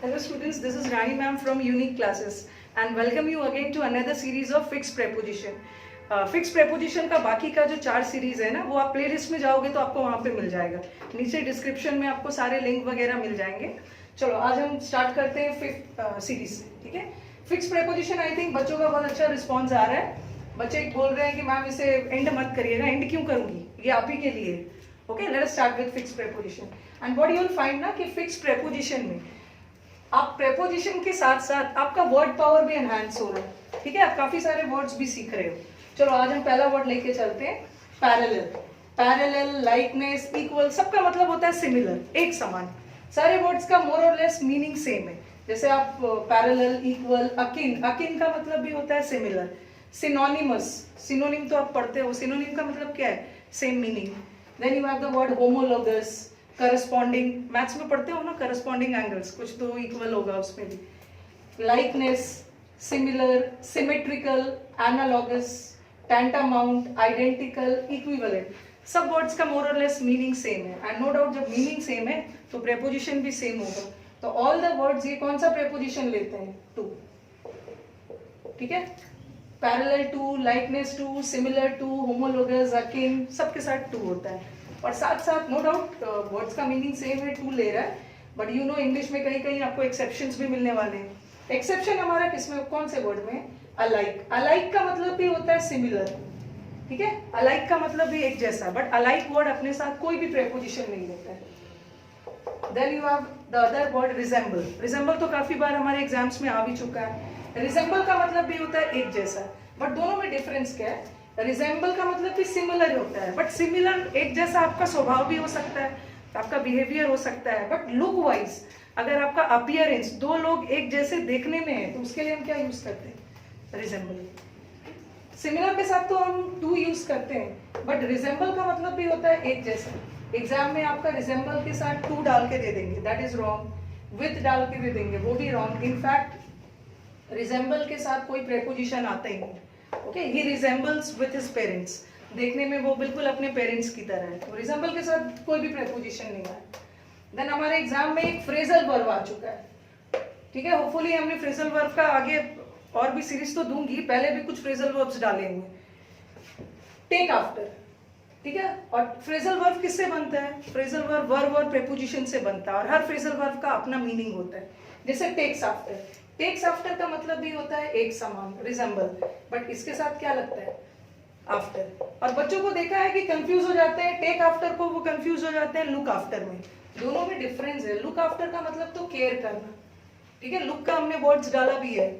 Hello students, this is Rani ma'am from Unique Classes and welcome you again to another series of fixed preposition. Fixed preposition का बाकी का जो 4 series है ना वो आप प्लेलिस्ट में जाओगे तो आपको वहाँ पे मिल जाएगा. नीचे डिस्क्रिप्शन में आपको सारे लिंक वगैरह मिल जाएंगे. चलो आज हम स्टार्ट करते हैं फिफ्थ सीरीज से. ठीक है, फिक्स प्रेपोजिशन आई थिंक बच्चों का बहुत अच्छा रिस्पॉन्स आ रहा है. बच्चे बोल रहे हैं कि मैम इसे एंड मत करिएगा. एंड क्यों करूंगी, ये आप ही के लिए. Okay, let us start with fix preposition. And what you will find ना कि फिक्स प्रेपोजिशन में आप प्रेपोजिशन के साथ साथ आपका वर्ड पावर भी एनहांस हो रहा है. ठीक है, आप काफी सारे वर्ड्स भी सीख रहे हो. चलो आज हम पहला वर्ड लेके चलते हैं, पैरेलल. पैरेलल, लाइकनेस, इक्वल, सबका मतलब होता है सिमिलर, एक समान. सारे वर्ड्स का मोर और लेस मीनिंग सेम है. जैसे आप पैरेलल, इक्वल, अकिन, अकिन का मतलब भी होता है सिमिलर. सिनोनिमस, सिनोनिम तो आप पढ़ते हो, सिनोनिम का मतलब क्या है, same meaning. Then you have the word homologous, corresponding, maths में पढ़ते हो ना, करस्पॉन्डिंग एंगल्स, कुछ तो इक्वल होगा उसमें भी. Likeness, similar, symmetrical, analogous, tantamount, identical, equivalent. सब वर्ड्स का मोर और लेस मीनिंग सेम है. एंड नो डाउट जब मीनिंग सेम है तो प्रेपोजिशन भी सेम होगा. तो ऑल द वर्ड्स, ये कौन सा प्रेपोजिशन लेते हैं, टू. ठीक है, parallel to, likeness to, similar to, homologous, akin, सबके साथ टू होता है. और साथ साथ नो डाउट वर्ड्स का मीनिंग सेम है, टू ले रहा है. बट यू नो इंग्लिश में कहीं कहीं आपको एक्सेप्शंस भी मिलने वाले हैं. एक्सेप्शन हमारा किसमें, कौन से वर्ड में, अलाइक. अलाइक का मतलब भी होता है सिमिलर. ठीक है, अलाइक का मतलब भी एक जैसा. बट अलाइक वर्ड अपने साथ कोई भी प्रेपोजिशन नहीं लेता है. Then you have the other word resemble. Resemble तो काफी बार हमारे एग्जाम्स में आ भी चुका है. रिजेंबल का मतलब भी होता है एक जैसा. बट दोनों में डिफरेंस क्या है, रिजेंबल का मतलब भी सिमिलर होता है. बट सिमिलर एक जैसा आपका स्वभाव भी हो सकता है, आपका बिहेवियर हो सकता है. बट लुक वाइज अगर आपका अपीयरेंस, दो लोग एक जैसे देखने में है तो उसके लिए हम क्या यूज करते हैं, रिजेंबल. सिमिलर के साथ तो हम टू यूज करते हैं, बट रिजेंबल का मतलब भी होता है एक जैसा. एग्जाम में आपका रिजेंबल के साथ टू डाल के दे देंगे, दैट इज रॉन्ग. विथ डाल के दे देंगे, वो भी रॉन्ग. इनफैक्ट रिजेंबल के साथ कोई प्रेपोजिशन आता ही नहीं. Okay, he resembles with his parents, देखने में वो बिल्कुल अपने पेरेंट्स की तरह है. तो रिजेंबल के साथ कोई भी प्रेपोजिशन नहीं आया. देन हमारे एग्जाम में एक फ्रेजल वर्ब आ चुका है. ठीक है, होपफुली हमने फ्रेजल वर्ब का आगे और भी सीरीज तो दूंगी, पहले भी कुछ फ्रेजल वर्ब्स डाले होंगे. Take after. ठीक है, और फ्रेजल वर्ब किससे बनता है, फ्रेजल वर्ब और प्रेपोजिशन से बनता है. और हर फ्रेजल वर्ब का अपना मीनिंग होता है. जैसे टेक्स आफ्टर, टेक्स आफ्टर का मतलब भी होता है एक समान, रिजेंबल. बट इसके साथ क्या लगता है, आफ्टर. और बच्चों को देखा है कि कंफ्यूज हो जाते हैं, टेक आफ्टर को वो कंफ्यूज हो जाते हैं लुक आफ्टर में. दोनों में डिफरेंस है. लुक आफ्टर का मतलब तो केयर करना. ठीक है, लुक का हमने वर्ड्स डाला भी है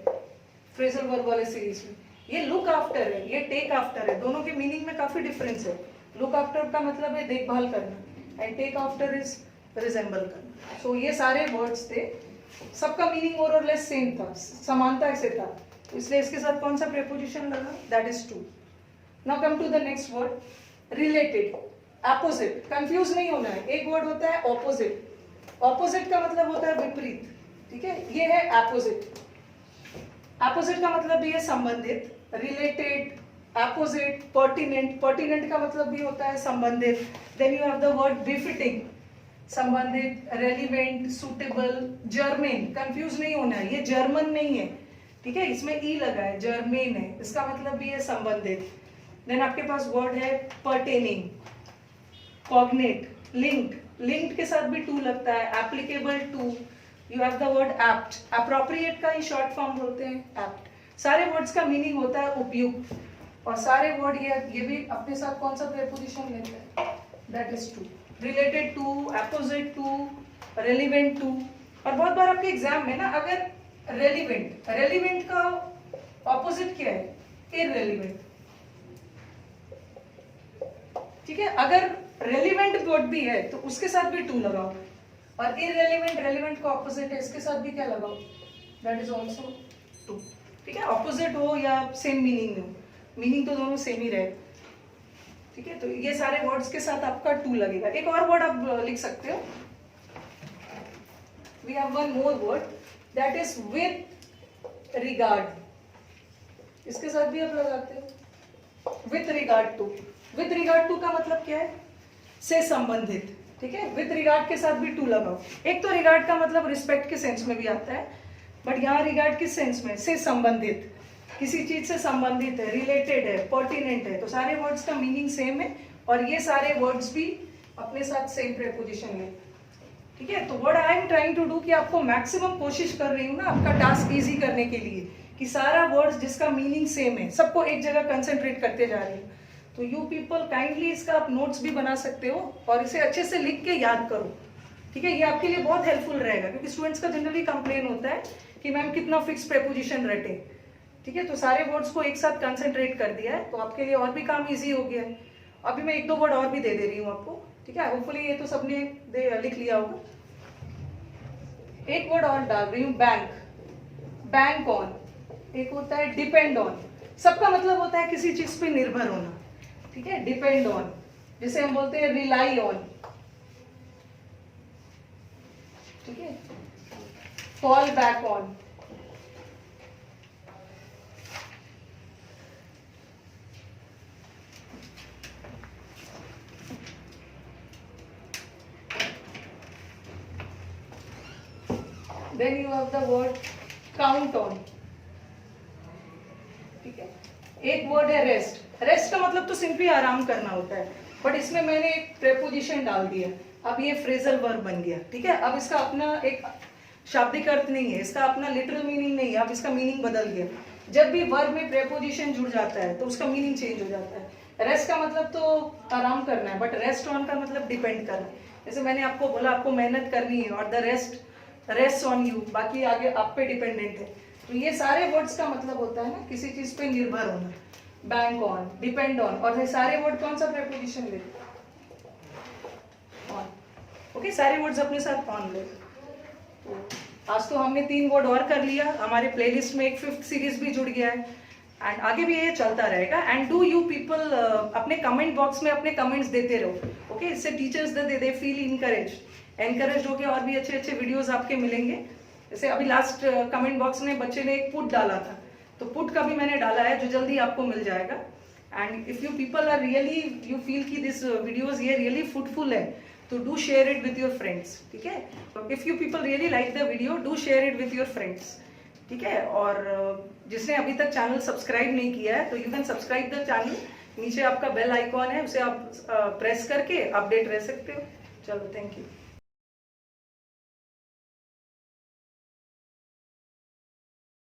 फ्रेजल वर्ब वाले सीरीज में. ये लुक आफ्टर है, ये टेक आफ्टर है. दोनों के मीनिंग में काफी डिफरेंस है. लुक आफ्टर का मतलब है देखभाल करना, and take after is resemble करना. सो ये सारे वर्ड्स थे, सबका मीनिंग मोर और लेस सेम था, समानता ऐसे था. इसलिए इसके साथ कौन सा प्रेपोजिशन लगा, that is to. Now come to the next word, related, opposite. Confuse नहीं होना है, एक वर्ड होता है ऑपोजिट. ऑपोजिट का मतलब होता है विपरीत. ठीक है, ये है अपोजिट. अपोजिट का मतलब भी है संबंधित. Related, opposite, pertinent. पर्टिनेंट का मतलब भी होता है संबंधित. Then you have the word befitting, संबंधित, रेलिवेंट, सुटेबल, जर्मेन. कंफ्यूज नहीं होना है, ये जर्मन नहीं है. ठीक है, इसमें ई लगा है, जर्मेन है. इसका मतलब भी है संबंधित. देन आपके पास वर्ड है पर्टेनिंग, कॉग्नेट, लिंक्ड. लिंक्ड के साथ भी टू लगता है, applicable to. You have the word apt. Appropriate का ही शॉर्ट फॉर्म बोलते हैं एप्ट. सारे वर्ड्स का मीनिंग होता है उपयुक्त. और सारे वर्ड ये भी अपने साथ कौन सा प्रेपोजिशन लेते हैं, that is to. Related to, opposite to, relevant to. और बहुत बार आपके एग्जाम में ना अगर रेलिवेंट, रेलिवेंट का ऑपोजिट क्या है, इररेलिवेंट. ठीक है, अगर रेलिवेंट वर्ड भी है तो उसके साथ भी टू लगाओ. और इररेलिवेंट, रेलिवेंट का ऑपोजिट है, इसके साथ भी क्या लगाओ, दैट इज ऑल्सो टू. ठीक है, ऑपोजिट हो या सेम मीनिंग हो, मीनिंग तो दोनों सेम ही रहे. ठीक है, तो ये सारे वर्ड्स के साथ आपका टू लगेगा. एक और वर्ड आप लिख सकते हो, we have one more word, that is with regard. इसके साथ भी आप लगाते हो with regard to. With regard to का मतलब क्या है, से संबंधित. ठीक है, विद रिगार्ड के साथ भी टू लगाओ। एक तो रिगार्ड का मतलब रिस्पेक्ट के सेंस में भी आता है, बट यहाँ रिगार्ड किस सेंस में, से संबंधित, किसी चीज से संबंधित है, रिलेटेड है, पर्टिनेंट है, तो सारे वर्ड्स का मीनिंग सेम है और ये सारे वर्ड्स भी अपने साथ सेम प्रेपोजिशन है। ठीक है, तो what I am trying to do कि आपको मैक्सिमम कोशिश कर रही हूँ ना आपका टास्क इजी करने के लिए, कि सारा वर्ड्स जिसका मीनिंग सेम है सबको एक जगह कंसंट्रेट करते जा रही हूँ। तो यू पीपल काइंडली इसका आप नोट्स भी बना सकते हो और इसे अच्छे से लिख के याद करो। ठीक है, ये आपके लिए बहुत हेल्पफुल रहेगा, क्योंकि स्टूडेंट्स का जनरली कंप्लेन होता है कि मैम कितना फिक्स प्रेपोजिशन रटे। ठीक है, तो सारे वर्ड्स को एक साथ कंसंट्रेट कर दिया है तो आपके लिए और भी काम इजी हो गया है। अभी मैं एक दो वर्ड और भी दे रही हूँ आपको। ठीक है, होपफुली ये तो सबने लिख लिया होगा। एक वर्ड और डाल रही हूँ, बैंक, बैंक ऑन। एक होता है डिपेंड ऑन, सबका मतलब होता है किसी चीज पे निर्भर होना। ठीक है, डिपेंड ऑन, जिसे हम बोलते हैं रिलाई ऑन। ठीक है, fall back on, then you have the word count on। ठीक है, एक वर्ड है रेस्ट। रेस्ट का मतलब तो सिंपली आराम करना होता है, बट इसमें मैंने एक प्रेपोजिशन डाल दिया, अब ये फ्रेजल वर्ब बन गया। ठीक है, अब इसका अपना एक शाब्दिक अर्थ नहीं है, इसका अपना लिटरल मीनिंग नहीं है, अब इसका मीनिंग बदल गया। जब भी वर्ब में प्रेपोजिशन जुड़ जाता है तो उसका मीनिंग चेंज हो जाता है। रेस्ट का मतलब तो आराम करना है, बट रेस्ट ऑन का मतलब डिपेंड करना है। जैसे मैंने आपको बोला आपको मेहनत करनी है और द रेस्ट ऑन यू, बाकी आगे आप पे डिपेंडेंट है। तो ये सारे वर्ड्स का मतलब होता है ना किसी चीज पे निर्भर होना, बैंक ऑन, डिपेंड ऑन, और ये सारे वर्ड कौन सा प्रेपोजिशन ले, ऑन। ओके, सारे वर्ड्स अपने साथ ऑन ले। तो आज तो हमने 3 वर्ड और कर लिया, हमारे प्लेलिस्ट में एक 5th सीरीज भी जुड़ गया है एंड आगे भी ये चलता रहेगा। एंड डू यू पीपल अपने कमेंट बॉक्स में अपने कमेंट्स देते रहो। ओके, इससे टीचर्स दे फील एनकरेज हो के और भी अच्छे अच्छे वीडियोस आपके मिलेंगे। जैसे अभी लास्ट कमेंट बॉक्स में बच्चे ने एक पुट डाला था, तो पुट का भी मैंने डाला है जो जल्दी आपको मिल जाएगा। And if you people are really you feel कि दिस वीडियोस ये रियली फ्रूटफुल है, तो do share it with your friends. ठीक है, if you people really like the video do share it with your friends. ठीक है, और जिसने अभी तक चैनल सब्सक्राइब नहीं किया है तो you can subscribe the channel, नीचे आपका बेल आइकॉन है उसे आप प्रेस करके अपडेट रह सकते हो। चलो, थैंक यू।